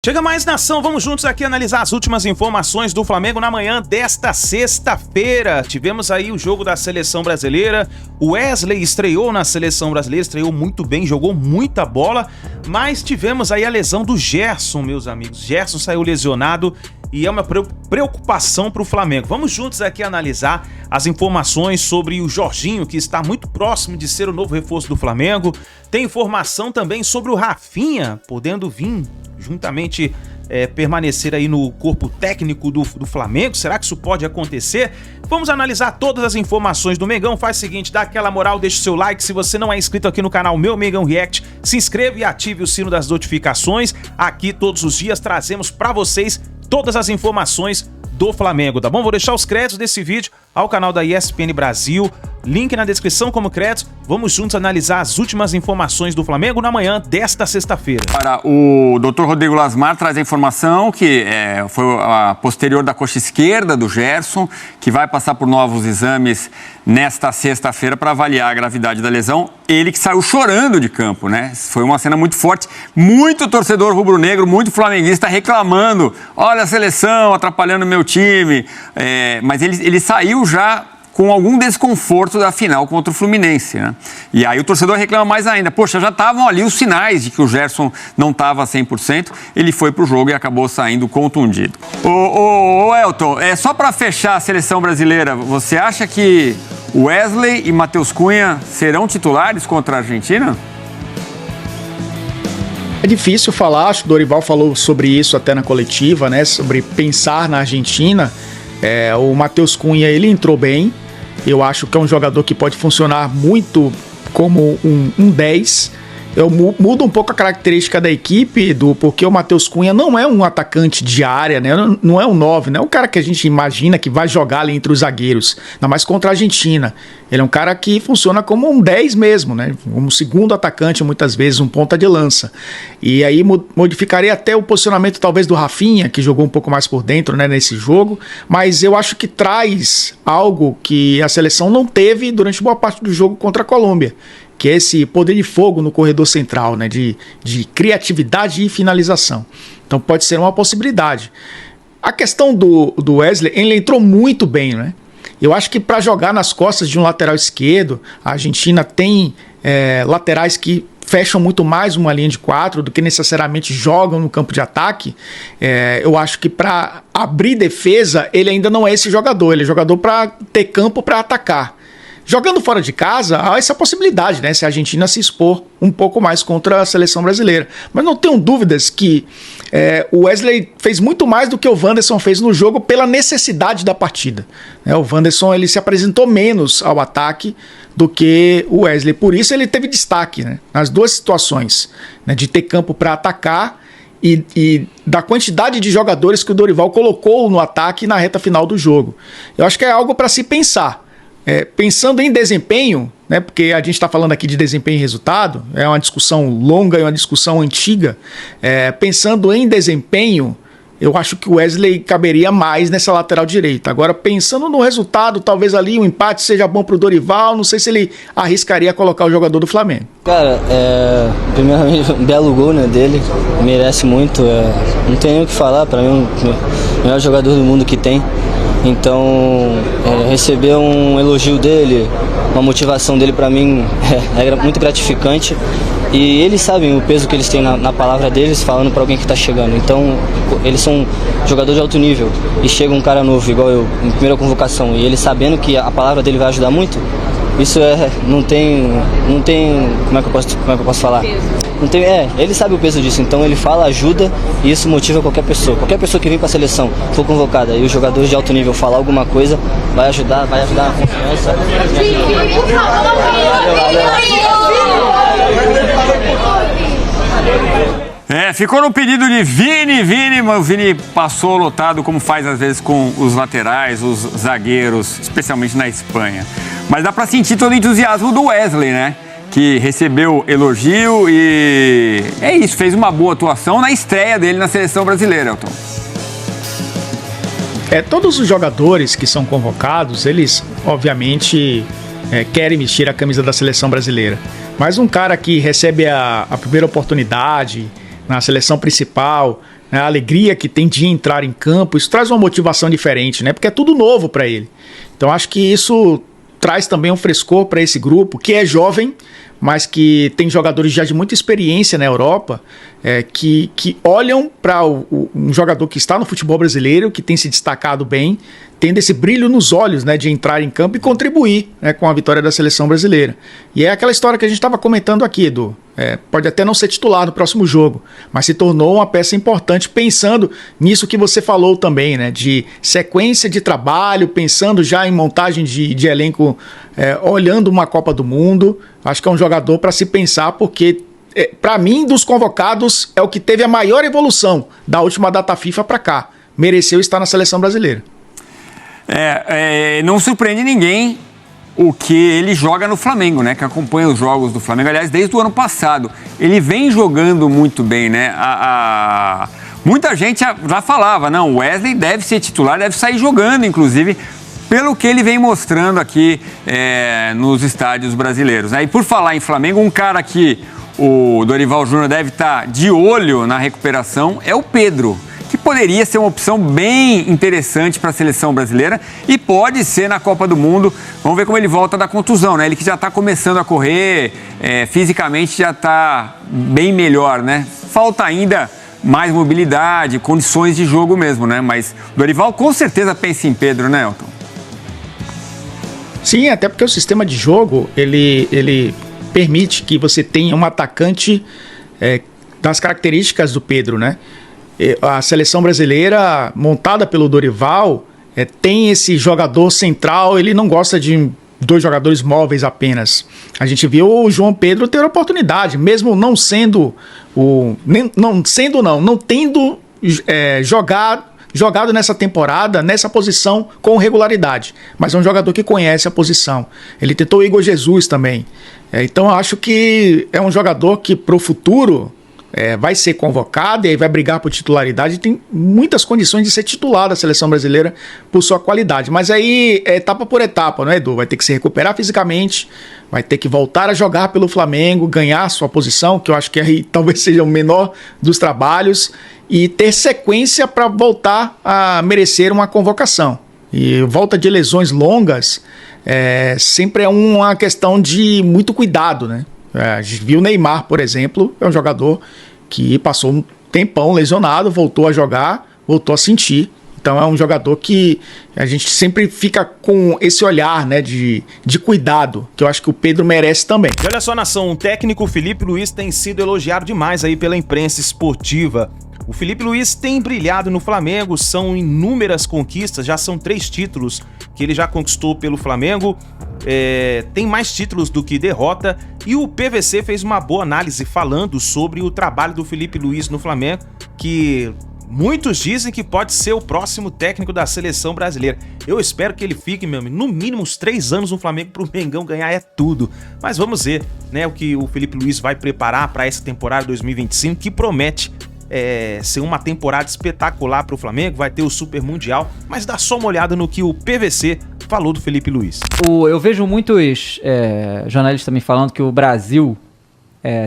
Chega mais, nação, vamos juntos aqui analisar as últimas informações do Flamengo na manhã desta sexta-feira. Tivemos aí o jogo da seleção brasileira, o Wesley estreou na seleção brasileira, estreou muito bem, jogou muita bola, mas tivemos aí a lesão do Gerson, meus amigos. Gerson saiu lesionado e é uma preocupação para o Flamengo. Vamos juntos aqui analisar as informações sobre o Jorginho, que está muito próximo de ser o novo reforço do Flamengo. Tem informação também sobre o Rafinha, podendo vir juntamente permanecer aí no corpo técnico do Flamengo. Será que isso pode acontecer? Vamos analisar todas as informações do Mengão. Faz o seguinte, dá aquela moral, deixa o seu like. Se você não é inscrito aqui no canal Meu Mengão React, se inscreva e ative o sino das notificações. Aqui todos os dias trazemos para vocês todas as informações do Flamengo, tá bom? Vou deixar os créditos desse vídeo ao canal da ESPN Brasil, link na descrição como créditos. Vamos juntos analisar as últimas informações do Flamengo na manhã desta sexta-feira. Para o Dr. Rodrigo Lasmar traz a informação que foi a posterior da coxa esquerda do Gerson, que vai passar por novos exames nesta sexta-feira para avaliar a gravidade da lesão. Ele que saiu chorando de campo, né? Foi uma cena muito forte, muito torcedor rubro-negro, muito flamenguista reclamando, olha a seleção atrapalhando meu time, mas ele saiu já com algum desconforto da final contra o Fluminense, né? E aí o torcedor reclama mais ainda. Poxa, já estavam ali os sinais de que o Gerson não estava 100%. Ele foi pro jogo e acabou saindo contundido. Ô Elton, só para fechar a seleção brasileira, você acha que Wesley e Matheus Cunha serão titulares contra a Argentina? É difícil falar, acho que o Dorival falou sobre isso até na coletiva, né? Sobre pensar na Argentina. O Matheus Cunha, ele entrou bem. Eu acho que é um jogador que pode funcionar muito como um 10. Eu mudo um pouco a característica da equipe, porque o Matheus Cunha não é um atacante de área, né? Não é um 9, não é um cara que a gente imagina que vai jogar ali entre os zagueiros, ainda mais contra a Argentina. Ele é um cara que funciona como um 10 mesmo, né? Um segundo atacante, muitas vezes, um ponta de lança. E aí modificaria até o posicionamento talvez do Rafinha, que jogou um pouco mais por dentro, né, nesse jogo, mas eu acho que traz algo que a seleção não teve durante boa parte do jogo contra a Colômbia, que é esse poder de fogo no corredor central, né, de criatividade e finalização. Então pode ser uma possibilidade. A questão do Wesley, ele entrou muito bem, né? Eu acho que para jogar nas costas de um lateral esquerdo, a Argentina tem laterais que fecham muito mais uma linha de 4 do que necessariamente jogam no campo de ataque. Eu acho que para abrir defesa, ele ainda não é esse jogador. Ele é jogador para ter campo para atacar. Jogando fora de casa, há essa possibilidade, né? Se a Argentina se expor um pouco mais contra a seleção brasileira. Mas não tenho dúvidas que o Wesley fez muito mais do que o Wanderson fez no jogo pela necessidade da partida. O Wanderson, ele se apresentou menos ao ataque do que o Wesley. Por isso ele teve destaque, né, nas duas situações, né, de ter campo para atacar e da quantidade de jogadores que o Dorival colocou no ataque na reta final do jogo. Eu acho que é algo para se pensar. Pensando em desempenho, né, porque a gente está falando aqui de desempenho e resultado, é uma discussão longa e uma discussão antiga. Pensando em desempenho, eu acho que o Wesley caberia mais nessa lateral direita. Agora, pensando no resultado, talvez ali um empate seja bom para o Dorival, não sei se ele arriscaria colocar o jogador do Flamengo. Cara, primeiramente, um belo gol, né, dele, merece muito, não tem nem o que falar, para mim o melhor jogador do mundo que tem. Então, receber um elogio dele, uma motivação dele, para mim é muito gratificante. E eles sabem o peso que eles têm na palavra deles, falando para alguém que está chegando. Então, eles são jogadores de alto nível e chega um cara novo, igual eu, em primeira convocação, e ele sabendo que a palavra dele vai ajudar muito, isso não tem como é que eu posso falar? Não tem, ele sabe o peso disso, então ele fala, ajuda, e isso motiva qualquer pessoa. Qualquer pessoa que vem para a seleção, for convocada, e os jogadores de alto nível falar alguma coisa, vai ajudar a confiança. Ficou no pedido de Vini, mas o Vini passou lotado, como faz às vezes com os laterais, os zagueiros, especialmente na Espanha. Mas dá para sentir todo o entusiasmo do Wesley, né? Que recebeu elogio e isso, fez uma boa atuação na estreia dele na seleção brasileira, Elton. Todos os jogadores que são convocados, eles obviamente querem vestir a camisa da seleção brasileira. Mas um cara que recebe a primeira oportunidade na seleção principal, né? A alegria que tem de entrar em campo, isso traz uma motivação diferente, né? Porque é tudo novo para ele. Então acho que isso traz também um frescor para esse grupo, que é jovem, mas que tem jogadores já de muita experiência na Europa, que olham para um jogador que está no futebol brasileiro, que tem se destacado bem, tendo esse brilho nos olhos, né, de entrar em campo e contribuir, né, com a vitória da seleção brasileira. E é aquela história que a gente estava comentando aqui, Edu. Pode até não ser titular no próximo jogo, mas se tornou uma peça importante, pensando nisso que você falou também, né, de sequência de trabalho, pensando já em montagem de elenco, olhando uma Copa do Mundo. Acho que é um jogador para se pensar, porque para mim, dos convocados, é o que teve a maior evolução da última data FIFA para cá. Mereceu estar na seleção brasileira. Não surpreende ninguém o que ele joga no Flamengo, né? Que acompanha os jogos do Flamengo, aliás, desde o ano passado. Ele vem jogando muito bem, né? Muita gente já falava, não, o Wesley deve ser titular, deve sair jogando, inclusive, pelo que ele vem mostrando aqui nos estádios brasileiros, né? E por falar em Flamengo, um cara que o Dorival Júnior deve estar de olho na recuperação é o Pedro, que poderia ser uma opção bem interessante para a seleção brasileira e pode ser na Copa do Mundo. Vamos ver como ele volta da contusão, né? Ele que já está começando a correr, fisicamente já está bem melhor, né? Falta ainda mais mobilidade, condições de jogo mesmo, né? Mas o Dorival com certeza pensa em Pedro, né, Elton? Sim, até porque o sistema de jogo, ele permite que você tenha um atacante das características do Pedro, né? A seleção brasileira, montada pelo Dorival, tem esse jogador central, ele não gosta de 2 jogadores móveis apenas. A gente viu o João Pedro ter oportunidade, mesmo não tendo jogado nessa temporada, nessa posição com regularidade. Mas é um jogador que conhece a posição. Ele tentou o Igor Jesus também. Então eu acho que é um jogador que para o futuro vai ser convocado e aí vai brigar por titularidade, tem muitas condições de ser titular da seleção brasileira por sua qualidade, mas aí é etapa por etapa, não é, Edu? Vai ter que se recuperar fisicamente, vai ter que voltar a jogar pelo Flamengo, ganhar sua posição, que eu acho que aí talvez seja o menor dos trabalhos, e ter sequência para voltar a merecer uma convocação. E volta de lesões longas sempre é uma questão de muito cuidado, né? A gente viu o Neymar, por exemplo, é um jogador que passou um tempão lesionado, voltou a jogar, voltou a sentir. Então é um jogador que a gente sempre fica com esse olhar, né, de cuidado, que eu acho que o Pedro merece também. E olha só, nação, o técnico Felipe Luiz tem sido elogiado demais aí pela imprensa esportiva. O Felipe Luiz tem brilhado no Flamengo, são inúmeras conquistas, já são 3 títulos que ele já conquistou pelo Flamengo. Tem mais títulos do que derrota, e o PVC fez uma boa análise falando sobre o trabalho do Felipe Luiz no Flamengo, que muitos dizem que pode ser o próximo técnico da seleção brasileira. Eu espero que ele fique, meu amigo, no mínimo uns 3 anos no Flamengo, pro Mengão ganhar é tudo. Mas vamos ver, né, o que o Felipe Luiz vai preparar para essa temporada 2025, que promete ser uma temporada espetacular para o Flamengo. Vai ter o Super Mundial, mas dá só uma olhada no que o PVC falou do Felipe Luiz. Eu vejo muitos jornalistas também falando que o Brasil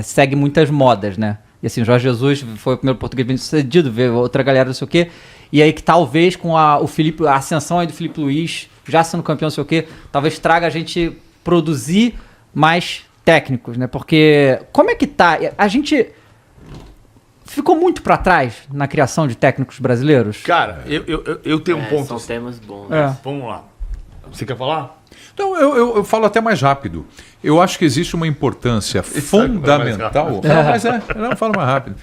segue muitas modas, né? E assim, o Jorge Jesus foi o primeiro português bem sucedido, ver outra galera, não sei o quê. E aí que talvez com a ascensão aí do Felipe Luiz, já sendo campeão, não sei o quê, talvez traga a gente produzir mais técnicos, né? Porque como é que tá? A gente ficou muito pra trás na criação de técnicos brasileiros. Cara, eu tenho um ponto. São temas bons. Né? Vamos lá. Você quer falar? Então, eu falo até mais rápido. Eu acho que existe uma importância fundamental. Não, fala mais rápido.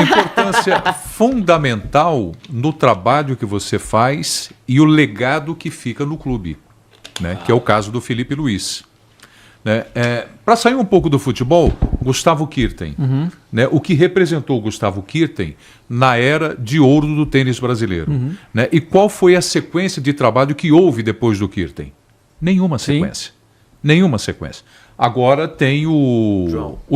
Importância fundamental no trabalho que você faz e o legado que fica no clube, né? Que é o caso do Felipe Luiz. Né? Para sair um pouco do futebol, Gustavo Kuerten. Né? O que representou o Gustavo Kuerten na era de ouro do tênis brasileiro. Né? E qual foi a sequência de trabalho que houve depois do Kuerten? Nenhuma sequência. Sim. Nenhuma sequência. Agora tem o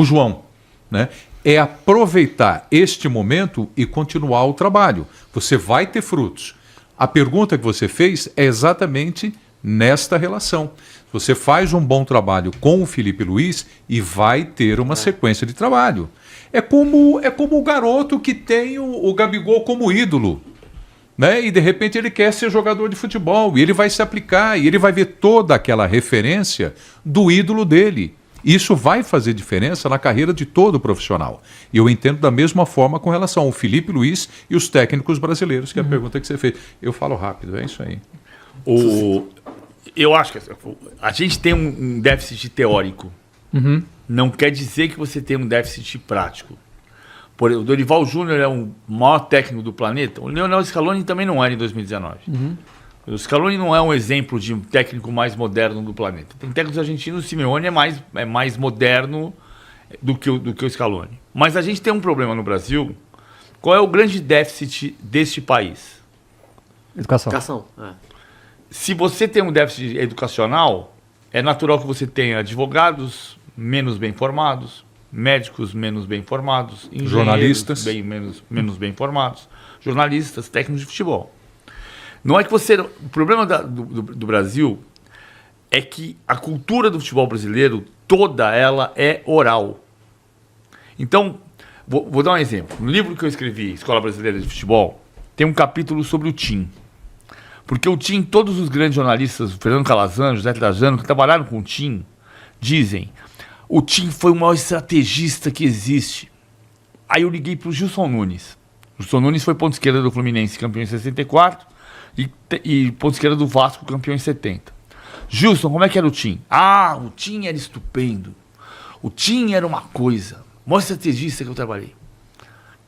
João. Né? É aproveitar este momento e continuar o trabalho. Você vai ter frutos. A pergunta que você fez é exatamente nesta relação. Você faz um bom trabalho com o Felipe Luiz e vai ter uma sequência de trabalho. É como o garoto que tem o Gabigol como ídolo, né? E de repente ele quer ser jogador de futebol, e ele vai se aplicar, e ele vai ver toda aquela referência do ídolo dele. Isso vai fazer diferença na carreira de todo profissional. E eu entendo da mesma forma com relação ao Felipe Luiz e os técnicos brasileiros, que é a pergunta que você fez. Eu falo rápido, é isso aí. Eu acho que a gente tem um déficit teórico. Não quer dizer que você tem um déficit prático. O Dorival Júnior é o maior técnico do planeta. O Lionel Scaloni também não era em 2019. O Scaloni não é um exemplo de um técnico mais moderno do planeta. Tem técnicos argentinos, o Simeone é mais moderno do que o Scaloni. Mas a gente tem um problema no Brasil. Qual é o grande déficit deste país? Educação. Se você tem um déficit educacional, é natural que você tenha advogados menos bem formados, médicos menos bem formados, jornalistas menos bem formados, jornalistas, técnicos de futebol. Não é que você... O problema do Brasil é que a cultura do futebol brasileiro, toda ela é oral. Então, vou dar um exemplo. No livro que eu escrevi, Escola Brasileira de Futebol, tem um capítulo sobre o TIM. Porque o TIM, todos os grandes jornalistas, o Fernando Calazans, José Trajano, que trabalharam com o TIM, dizem: o TIM foi o maior estrategista que existe. Aí eu liguei para o Gilson Nunes. O Gilson Nunes foi ponto esquerda do Fluminense, campeão em 64, e ponto esquerda do Vasco, campeão em 70. Gilson, como é que era o TIM? O TIM era estupendo. O TIM era uma coisa. O maior estrategista que eu trabalhei.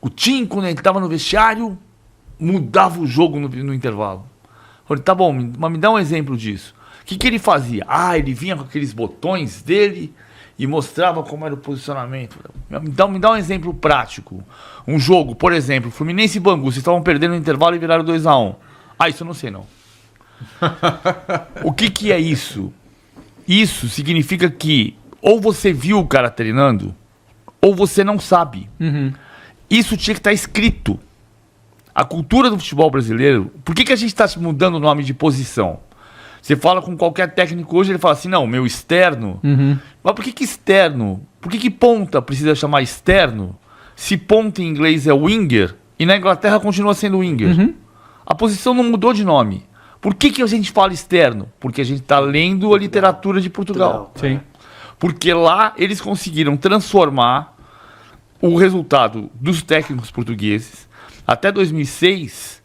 O TIM, quando ele estava no vestiário, mudava o jogo no intervalo. Eu falei, tá bom, mas me dá um exemplo disso. O que ele fazia? Ele vinha com aqueles botões dele e mostrava como era o posicionamento. Me dá um exemplo prático. Um jogo, por exemplo, Fluminense e Bangu, vocês estavam perdendo no intervalo e viraram 2-1. Isso eu não sei não. O que é isso? Isso significa que ou você viu o cara treinando, ou você não sabe. Isso tinha que estar escrito. A cultura do futebol brasileiro... Por que a gente está mudando o nome de posição? Você fala com qualquer técnico hoje, ele fala assim, não, meu externo... Mas por que externo? Por que ponta precisa chamar externo? Se ponta em inglês é winger, e na Inglaterra continua sendo winger. A posição não mudou de nome. Por que a gente fala externo? Porque a gente está lendo a literatura de Portugal. Sim. Porque lá eles conseguiram transformar o resultado dos técnicos portugueses. Até 2006,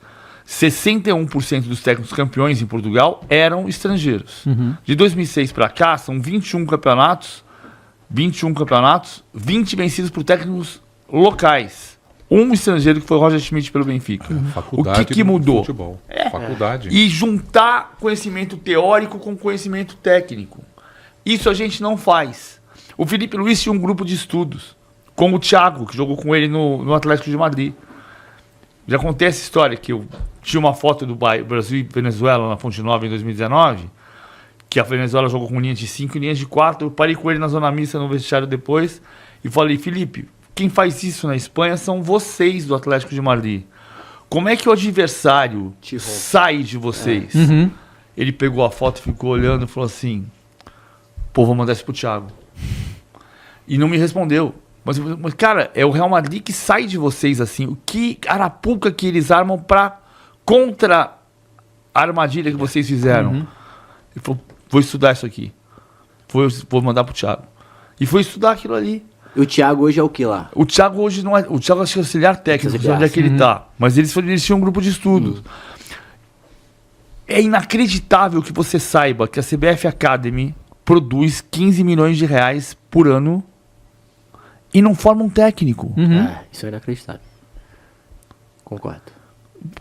61% dos técnicos campeões em Portugal eram estrangeiros. De 2006 para cá, são 21 campeonatos, 20 vencidos por técnicos locais. Um estrangeiro que foi o Roger Schmidt pelo Benfica. O que mudou? Futebol. Faculdade. E juntar conhecimento teórico com conhecimento técnico. Isso a gente não faz. O Felipe Luiz tinha um grupo de estudos, como o Thiago, que jogou com ele no Atlético de Madrid. Já contei essa história, que eu tinha uma foto do Brasil e Venezuela na Fonte Nova em 2019, que a Venezuela jogou com linhas de 5 e linhas de 4. Eu parei com ele na zona mista no vestiário depois e falei, Felipe, quem faz isso na Espanha são vocês do Atlético de Madrid. Como é que o adversário sai de vocês? Ele pegou a foto, ficou olhando e falou assim, vou mandar isso pro Thiago. E não me respondeu. Mas, cara, é o Real Madrid que sai de vocês assim. O que arapuca que eles armam contra a armadilha que vocês fizeram? Ele falou, vou estudar isso aqui. Vou mandar pro Thiago. E foi estudar aquilo ali. E o Thiago hoje é o que lá? O Thiago hoje não é... O Thiago é auxiliar técnico, não sei onde é que ele tá. Mas eles tinham um grupo de estudos. É inacreditável que você saiba que a CBF Academy produz 15 milhões de reais por ano e não forma um técnico. Isso é inacreditável. Concordo.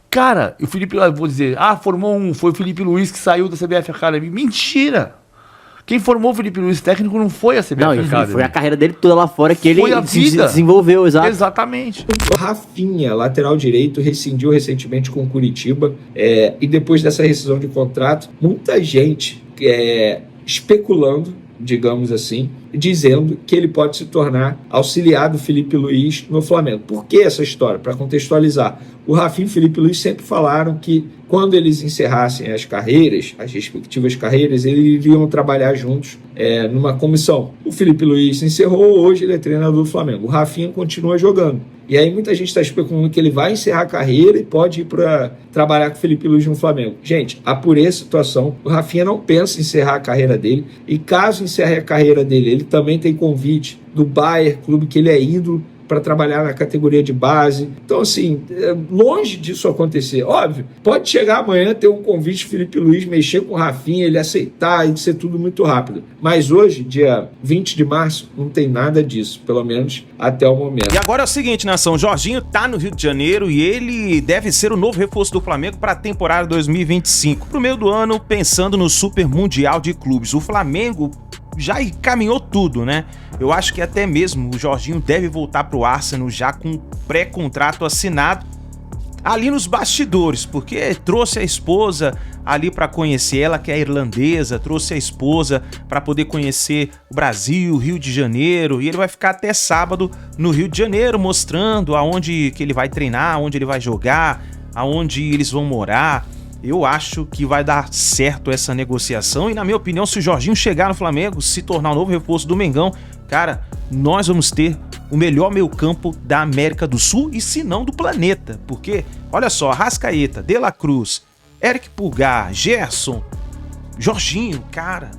Cara, o Felipe, eu vou dizer, formou foi o Felipe Luiz que saiu da CBF Academy. Mentira! Quem formou o Felipe Luiz técnico não foi a CBF Academy. Foi a carreira dele toda lá fora que foi ele se desenvolveu, exato. Exatamente. O Rafinha, lateral direito, rescindiu recentemente com o Curitiba. E depois dessa rescisão de contrato, muita gente especulando, digamos assim, dizendo que ele pode se tornar auxiliar do Felipe Luiz no Flamengo. Por que essa história? Para contextualizar, o Rafinha e o Felipe Luiz sempre falaram que quando eles encerrassem as carreiras, as respectivas carreiras, eles iriam trabalhar juntos numa comissão. O Felipe Luiz se encerrou, hoje ele é treinador do Flamengo. O Rafinha continua jogando. E aí muita gente está especulando que ele vai encerrar a carreira e pode ir para trabalhar com o Felipe Luiz no Flamengo. Gente, apurei a situação. O Rafinha não pensa em encerrar a carreira dele. E caso encerre a carreira dele, ele também tem convite do Bayern, clube que ele é ídolo, para trabalhar na categoria de base. Então, assim, longe disso acontecer. Óbvio, pode chegar amanhã, ter um convite do Felipe Luiz, mexer com o Rafinha, ele aceitar e ser tudo muito rápido. Mas hoje, dia 20 de março, não tem nada disso, pelo menos até o momento. E agora é o seguinte, nação, Jorginho tá no Rio de Janeiro e ele deve ser o novo reforço do Flamengo para a temporada 2025. Pro meio do ano, pensando no Super Mundial de Clubes. O Flamengo já encaminhou tudo, né? Eu acho que até mesmo o Jorginho deve voltar pro Arsenal já com pré-contrato assinado ali nos bastidores, porque trouxe a esposa ali para conhecer, ela que é irlandesa, trouxe a esposa para poder conhecer o Brasil, Rio de Janeiro, e ele vai ficar até sábado no Rio de Janeiro mostrando aonde que ele vai treinar, aonde ele vai jogar, aonde eles vão morar. Eu acho que vai dar certo essa negociação e, na minha opinião, se o Jorginho chegar no Flamengo, se tornar o novo reforço do Mengão, cara, nós vamos ter o melhor meio-campo da América do Sul e, se não, do planeta. Porque, olha só, Arrascaeta, De La Cruz, Eric Pulgar, Gerson, Jorginho, cara,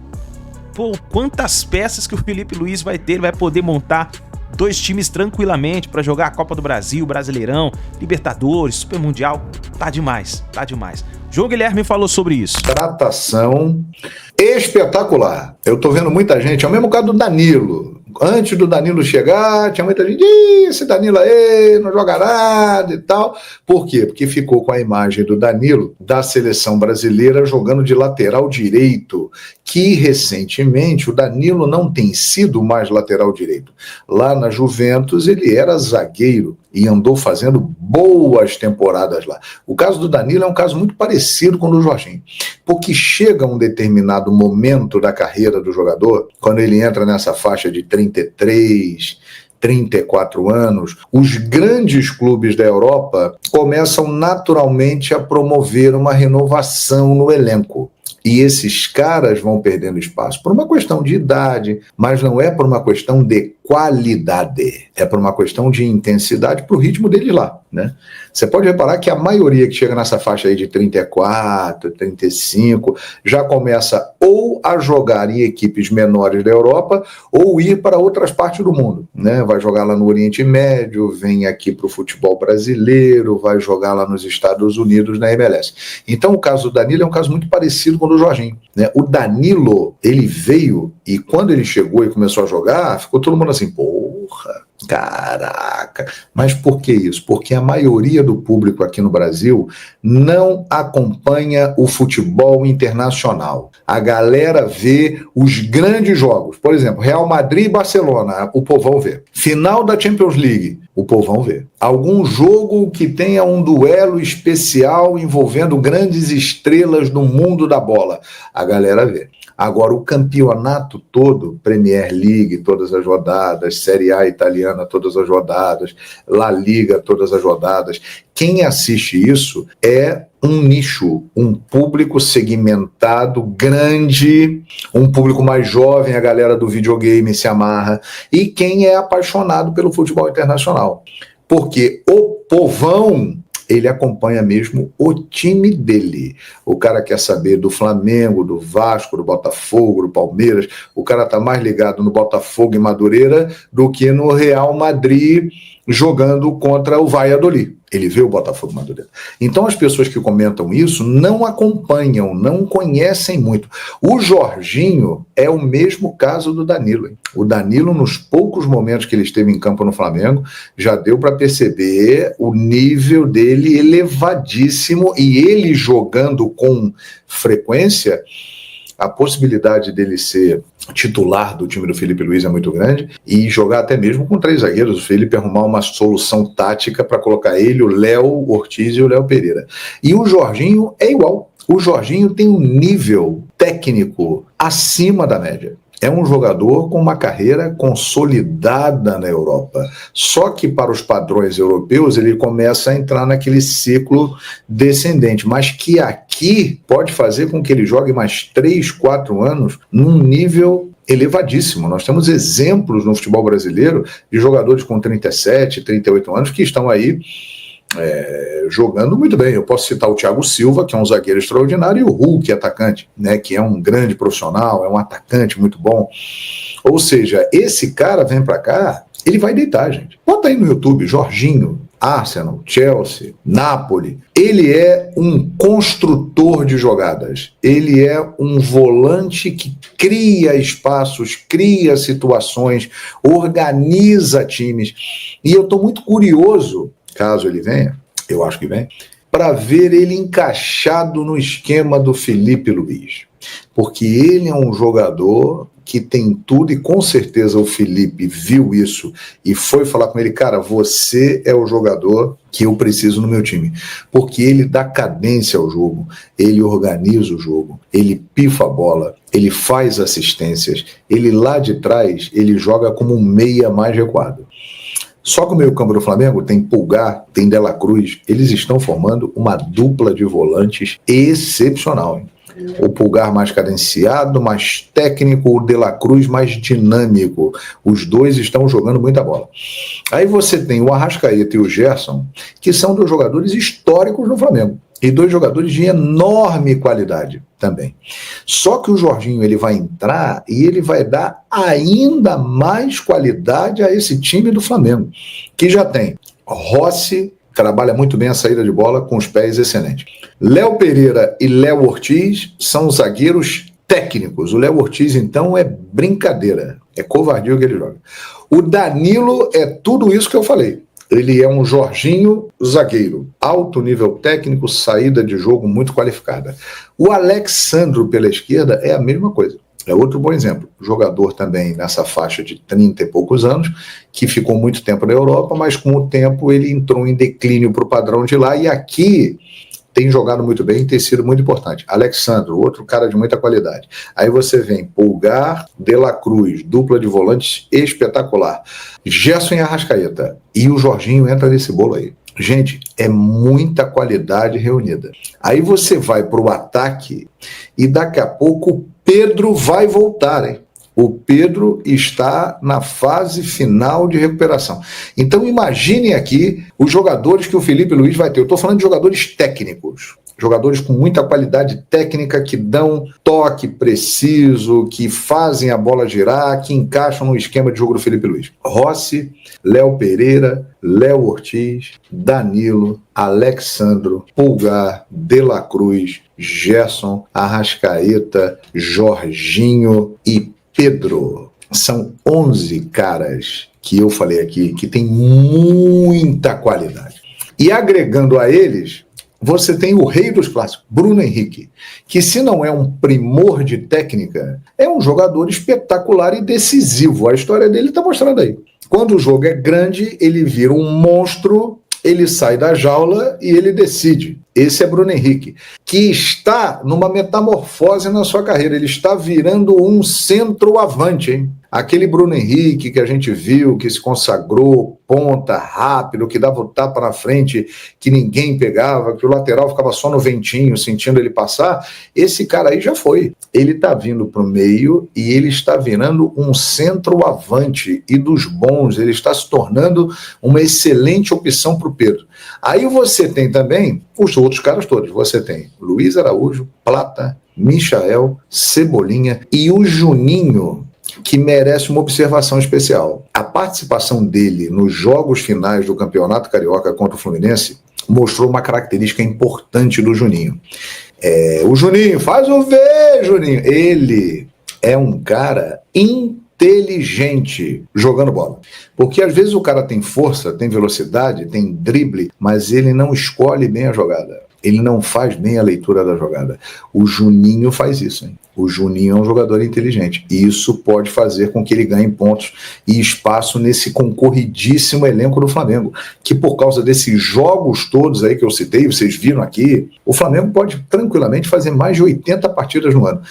pô, quantas peças que o Felipe Luiz vai ter, ele vai poder montar 2 times tranquilamente para jogar a Copa do Brasil, Brasileirão, Libertadores, Super Mundial. Tá demais, tá demais. João Guilherme falou sobre isso. Tratação espetacular. Eu tô vendo muita gente, é o mesmo caso do Danilo. Antes do Danilo chegar, tinha muita gente, esse Danilo aí não joga nada e tal. Por quê? Porque ficou com a imagem do Danilo, da seleção brasileira, jogando de lateral direito, que recentemente o Danilo não tem sido mais lateral direito. Lá na Juventus ele era zagueiro e andou fazendo boas temporadas lá. O caso do Danilo é um caso muito parecido com o do Jorginho, porque chega um determinado momento da carreira do jogador, quando ele entra nessa faixa de 33, 34 anos, os grandes clubes da Europa começam naturalmente a promover uma renovação no elenco. E esses caras vão perdendo espaço por uma questão de idade, mas não é por uma questão de qualidade, é por uma questão de intensidade para o ritmo dele lá, né? Você pode reparar que a maioria que chega nessa faixa aí de 34, 35, já começa ou a jogar em equipes menores da Europa ou ir para outras partes do mundo, né? Vai jogar lá no Oriente Médio, vem aqui para o futebol brasileiro, vai jogar lá nos Estados Unidos na MLS. Então o caso do Danilo é um caso muito parecido com o do Jorginho, né? O Danilo, ele veio e quando ele chegou e começou a jogar, ficou todo mundo assim, porra, caraca. Mas por que isso? Porque a maioria do público aqui no Brasil não acompanha o futebol internacional. A galera vê os grandes jogos. Por exemplo, Real Madrid e Barcelona, o povão vê. Final da Champions League, o povão vê. Algum jogo que tenha um duelo especial envolvendo grandes estrelas do mundo da bola, a galera vê. Agora, o campeonato todo, Premier League, todas as rodadas, Série A italiana, todas as rodadas, La Liga, todas as rodadas, quem assiste isso é um nicho, um público segmentado, grande, um público mais jovem, a galera do videogame se amarra, e quem é apaixonado pelo futebol internacional. Porque o povão, ele acompanha mesmo o time dele. O cara quer saber do Flamengo, do Vasco, do Botafogo, do Palmeiras. O cara tá mais ligado no Botafogo e Madureira do que no Real Madrid jogando contra o Valladolid. Ele vê o Botafogo e Madureira. Então as pessoas que comentam isso não acompanham, não conhecem muito. O Jorginho é o mesmo caso do Danilo. Hein? O Danilo, nos poucos momentos que ele esteve em campo no Flamengo, já deu para perceber o nível dele elevadíssimo, e ele jogando com frequência, a possibilidade dele ser titular do time do Felipe Luiz é muito grande, e jogar até mesmo com 3 zagueiros, o Felipe arrumar uma solução tática para colocar ele, o Léo Ortiz e o Léo Pereira. E o Jorginho é igual. O Jorginho tem um nível técnico acima da média. é um jogador com uma carreira consolidada na Europa. Só que para os padrões europeus ele começa a entrar naquele ciclo descendente, mas que aqui pode fazer com que ele jogue mais 3, 4 anos num nível elevadíssimo. Nós temos exemplos no futebol brasileiro de jogadores com 37, 38 anos que estão aí jogando muito bem. Eu posso citar o Thiago Silva, que é um zagueiro extraordinário, e o Hulk, atacante, né, que é um grande profissional, é um atacante muito bom. Ou seja, esse cara vem para cá, ele vai deitar, gente. Bota aí no YouTube, Jorginho, Arsenal, Chelsea, Napoli. Ele é um construtor de jogadas. Ele é um volante que cria espaços, cria situações, organiza times. E eu estou muito curioso, caso ele venha, eu acho que vem, para ver ele encaixado no esquema do Felipe Luiz. Porque ele é um jogador que tem tudo, e com certeza o Felipe viu isso e foi falar com ele: cara, você é o jogador que eu preciso no meu time. Porque ele dá cadência ao jogo, ele organiza o jogo, ele pifa a bola, ele faz assistências, ele lá de trás, ele joga como um meia mais recuado. Só que o meio-campo do Flamengo tem Pulgar, tem De La Cruz, eles estão formando uma dupla de volantes excepcional, hein? O Pulgar mais cadenciado, mais técnico, o De La Cruz mais dinâmico. Os dois estão jogando muita bola. Aí você tem o Arrascaeta e o Gerson, que são dois jogadores históricos no Flamengo. E dois jogadores de enorme qualidade também. Só que o Jorginho ele vai entrar e ele vai dar ainda mais qualidade a esse time do Flamengo, que já tem Rossi, trabalha muito bem a saída de bola com os pés excelentes. Léo Pereira e Léo Ortiz são zagueiros técnicos. O Léo Ortiz, então, é brincadeira. É covardia o que ele joga. O Danilo é tudo isso que eu falei. Ele é um Jorginho zagueiro, alto nível técnico, saída de jogo muito qualificada. O Alexandro pela esquerda é a mesma coisa. É outro bom exemplo. Jogador também nessa faixa de 30 e poucos anos, que ficou muito tempo na Europa, mas com o tempo ele entrou em declínio para o padrão de lá, e aqui tem jogado muito bem e tem sido muito importante. Alexandro, outro cara de muita qualidade. Aí você vem Pulgar, De La Cruz, dupla de volantes espetacular. Gerson e Arrascaeta. E o Jorginho entra nesse bolo aí. Gente, é muita qualidade reunida. Aí você vai para o ataque e daqui a pouco o Pedro vai voltar, hein? O Pedro está na fase final de recuperação. Então imaginem aqui os jogadores que o Felipe Luiz vai ter. Eu estou falando de jogadores técnicos. Jogadores com muita qualidade técnica, que dão toque preciso, que fazem a bola girar, que encaixam no esquema de jogo do Felipe Luiz. Rossi, Léo Pereira, Léo Ortiz, Danilo, Alexandro, Pulgar, De La Cruz, Gerson, Arrascaeta, Jorginho e Pedro. São 11 caras que eu falei aqui que tem muita qualidade. E agregando a eles, você tem o rei dos clássicos, Bruno Henrique, que se não é um primor de técnica, é um jogador espetacular e decisivo. A história dele está mostrando aí. Quando o jogo é grande, ele vira um monstro, ele sai da jaula e ele decide. Esse é Bruno Henrique, que está numa metamorfose na sua carreira. Ele está virando um centroavante, hein? Aquele Bruno Henrique que a gente viu, que se consagrou, ponta, rápido, que dava o tapa na frente, que ninguém pegava, que o lateral ficava só no ventinho, sentindo ele passar, esse cara aí já foi. Ele está vindo para o meio e ele está virando um centroavante e dos bons. Ele está se tornando uma excelente opção para o Pedro. Aí você tem também os outros caras todos. Você tem Luiz Araújo, Plata, Michael, Cebolinha e o Juninho, que merece uma observação especial. A participação dele nos jogos finais do Campeonato Carioca contra o Fluminense mostrou uma característica importante do Juninho. O Juninho, faz o V, Juninho. Ele é um cara inteligente jogando bola. Porque às vezes o cara tem força, tem velocidade, tem drible, mas ele não escolhe bem a jogada. Ele não faz nem a leitura da jogada. O Juninho faz isso, hein? O Juninho é um jogador inteligente. E isso pode fazer com que ele ganhe pontos e espaço nesse concorridíssimo elenco do Flamengo. Que por causa desses jogos todos aí que eu citei, vocês viram aqui, o Flamengo pode tranquilamente fazer mais de 80 partidas no ano.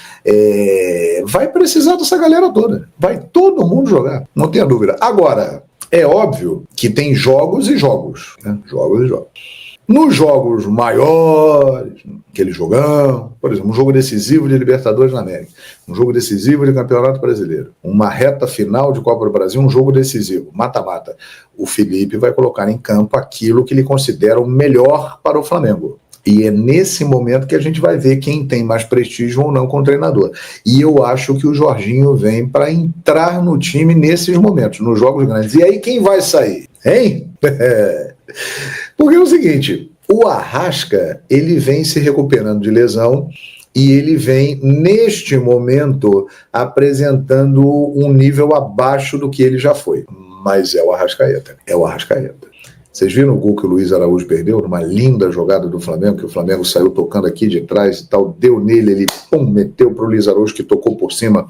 Vai precisar dessa galera toda. Vai todo mundo jogar, não tenha dúvida. Agora, é óbvio que tem jogos e jogos, né? Jogos e jogos. Nos jogos maiores, aquele jogão, por exemplo, um jogo decisivo de Libertadores na América, um jogo decisivo de Campeonato Brasileiro, uma reta final de Copa do Brasil, um jogo decisivo, mata-mata. O Felipe vai colocar em campo aquilo que ele considera o melhor para o Flamengo. E é nesse momento que a gente vai ver quem tem mais prestígio ou não com o treinador. E eu acho que o Jorginho vem para entrar no time nesses momentos, nos jogos grandes. E aí quem vai sair? Hein? Porque é o seguinte, o Arrasca, ele vem se recuperando de lesão e ele vem, neste momento, apresentando um nível abaixo do que ele já foi. Mas é o Arrascaeta. É o Arrascaeta. Vocês viram o gol que o Luiz Araújo perdeu? Numa linda jogada do Flamengo, que o Flamengo saiu tocando aqui de trás e tal, deu nele, ele meteu para o Luiz Araújo, que tocou por cima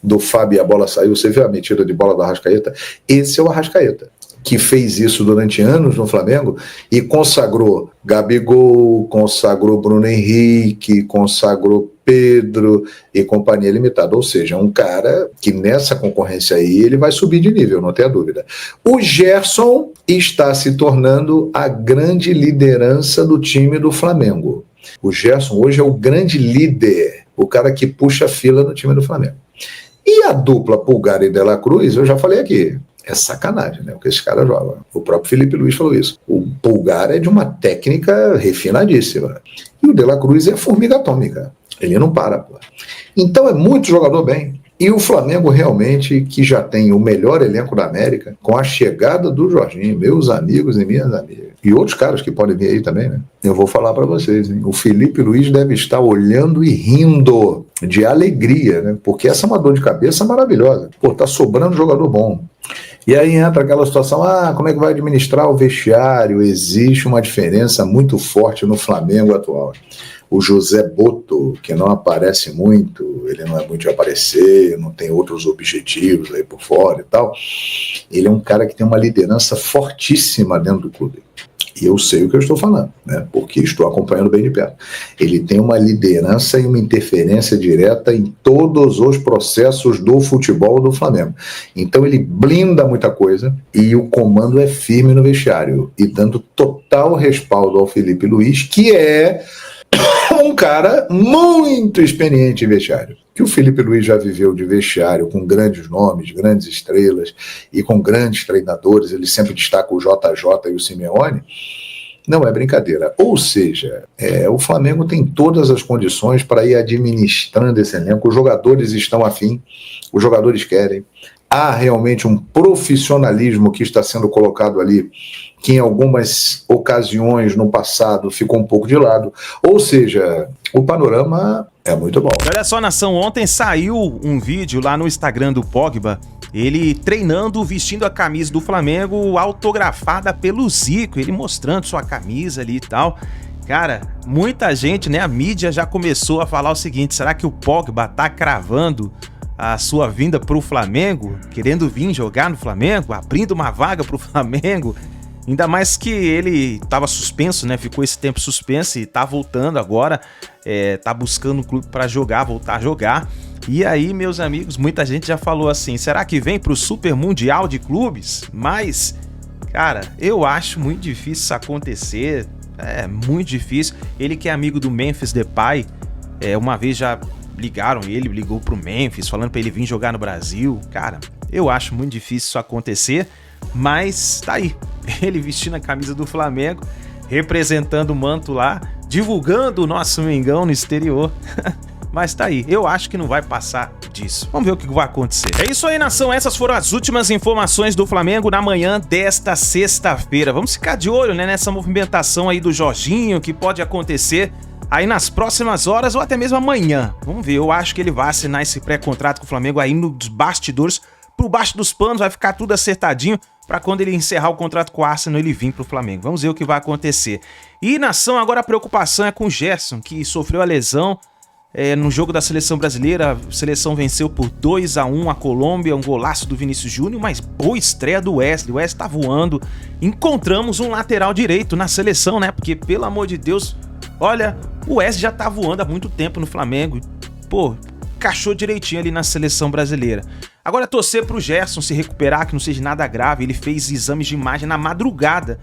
do Fábio e a bola saiu. Você viu a metida de bola do Arrascaeta? Esse é o Arrascaeta, que fez isso durante anos no Flamengo e consagrou Gabigol, consagrou Bruno Henrique, consagrou Pedro e companhia limitada. Ou seja, um cara que nessa concorrência aí ele vai subir de nível, não tenha dúvida. O Gerson está se tornando a grande liderança do time do Flamengo. O Gerson hoje é o grande líder, o cara que puxa a fila no time do Flamengo. E a dupla Pulgar e De La Cruz, eu já falei aqui, é sacanagem, né? O que esse cara joga. O próprio Felipe Luiz falou isso. O Pulgar é de uma técnica refinadíssima. E o De La Cruz é formiga atômica. Ele não para, pô. Então é muito jogador bem. E o Flamengo realmente, que já tem o melhor elenco da América, com a chegada do Jorginho, meus amigos e minhas amigas, e outros caras que podem vir aí também, né? Eu vou falar para vocês, hein? O Felipe Luiz deve estar olhando e rindo de alegria, né? Porque essa é uma dor de cabeça maravilhosa. Pô, tá sobrando jogador bom. E aí entra aquela situação, como é que vai administrar o vestiário? Existe uma diferença muito forte no Flamengo atual. O José Boto, que não aparece muito, ele não é muito de aparecer, não tem outros objetivos aí por fora e tal, ele é um cara que tem uma liderança fortíssima dentro do clube. E eu sei o que eu estou falando, né? Porque estou acompanhando bem de perto. Ele tem uma liderança e uma interferência direta em todos os processos do futebol do Flamengo. Então ele blinda muita coisa e o comando é firme no vestiário e dando total respaldo ao Felipe Luiz, que é um cara muito experiente em vestiário. Que o Felipe Luiz já viveu de vestiário com grandes nomes, grandes estrelas e com grandes treinadores, ele sempre destaca o JJ e o Simeone, não é brincadeira. Ou seja, o Flamengo tem todas as condições para ir administrando esse elenco, os jogadores estão afim, os jogadores querem, há realmente um profissionalismo que está sendo colocado ali, que em algumas ocasiões no passado ficou um pouco de lado. Ou seja, o panorama é muito bom. Olha só, nação, ontem saiu um vídeo lá no Instagram do Pogba, ele treinando, vestindo a camisa do Flamengo, autografada pelo Zico, ele mostrando sua camisa ali e tal. Cara, muita gente, né, a mídia já começou a falar o seguinte, será que o Pogba tá cravando a sua vinda pro Flamengo, querendo vir jogar no Flamengo, abrindo uma vaga pro Flamengo? Ainda mais que ele estava suspenso, né? Ficou esse tempo suspenso e tá voltando agora, tá buscando um clube para jogar, voltar a jogar. E aí, meus amigos, muita gente já falou assim, será que vem pro Super Mundial de Clubes? Mas, cara, eu acho muito difícil isso acontecer, é muito difícil. Ele que é amigo do Memphis Depay, uma vez já ligou pro Memphis, falando para ele vir jogar no Brasil. Cara, eu acho muito difícil isso acontecer. Mas tá aí, ele vestindo a camisa do Flamengo, representando o manto lá, divulgando o nosso Mengão no exterior. Mas tá aí, eu acho que não vai passar disso. Vamos ver o que vai acontecer. É isso aí, nação, essas foram as últimas informações do Flamengo na manhã desta sexta-feira. Vamos ficar de olho, né, nessa movimentação aí do Jorginho, que pode acontecer aí nas próximas horas ou até mesmo amanhã. Vamos ver, eu acho que ele vai assinar esse pré-contrato com o Flamengo aí nos bastidores, por baixo dos panos, vai ficar tudo acertadinho, para quando ele encerrar o contrato com o Arsenal, ele vir pro Flamengo. Vamos ver o que vai acontecer. E, nação, agora a preocupação é com o Gerson, que sofreu a lesão no jogo da Seleção Brasileira. A seleção venceu por 2-1 a Colômbia, um golaço do Vinícius Júnior, mas boa estreia do Wesley. O Wesley tá voando. Encontramos um lateral direito na seleção, né? Porque, pelo amor de Deus, olha, o Wesley já tá voando há muito tempo no Flamengo. Pô, encaixou direitinho ali na Seleção Brasileira. Agora torcer pro Gerson se recuperar, que não seja nada grave. Ele fez exames de imagem na madrugada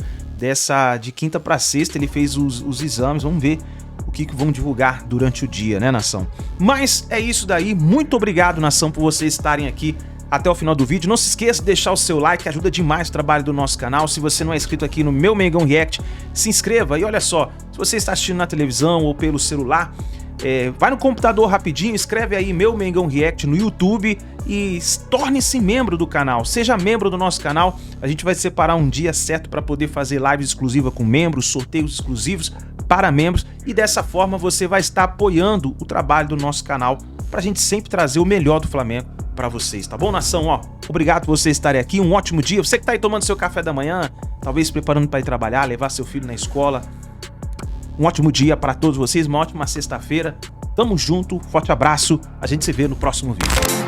de quinta para sexta, ele fez os exames. Vamos ver o que vão divulgar durante o dia, né, nação? Mas é isso daí. Muito obrigado, nação, por vocês estarem aqui até o final do vídeo. Não se esqueça de deixar o seu like, que ajuda demais o trabalho do nosso canal. Se você não é inscrito aqui no Meu Mengão React, se inscreva. E olha só, se você está assistindo na televisão ou pelo celular, vai no computador rapidinho, escreve aí Meu Mengão React no YouTube e torne-se membro do canal. Seja membro do nosso canal. A gente vai separar um dia certo para poder fazer lives exclusivas com membros, sorteios exclusivos para membros, e dessa forma você vai estar apoiando o trabalho do nosso canal para a gente sempre trazer o melhor do Flamengo para vocês, tá bom, nação? Ó, obrigado por vocês estarem aqui, um ótimo dia. Você que tá aí tomando seu café da manhã, talvez se preparando para ir trabalhar, levar seu filho na escola, um ótimo dia para todos vocês, uma ótima sexta-feira. Tamo junto, forte abraço, a gente se vê no próximo vídeo.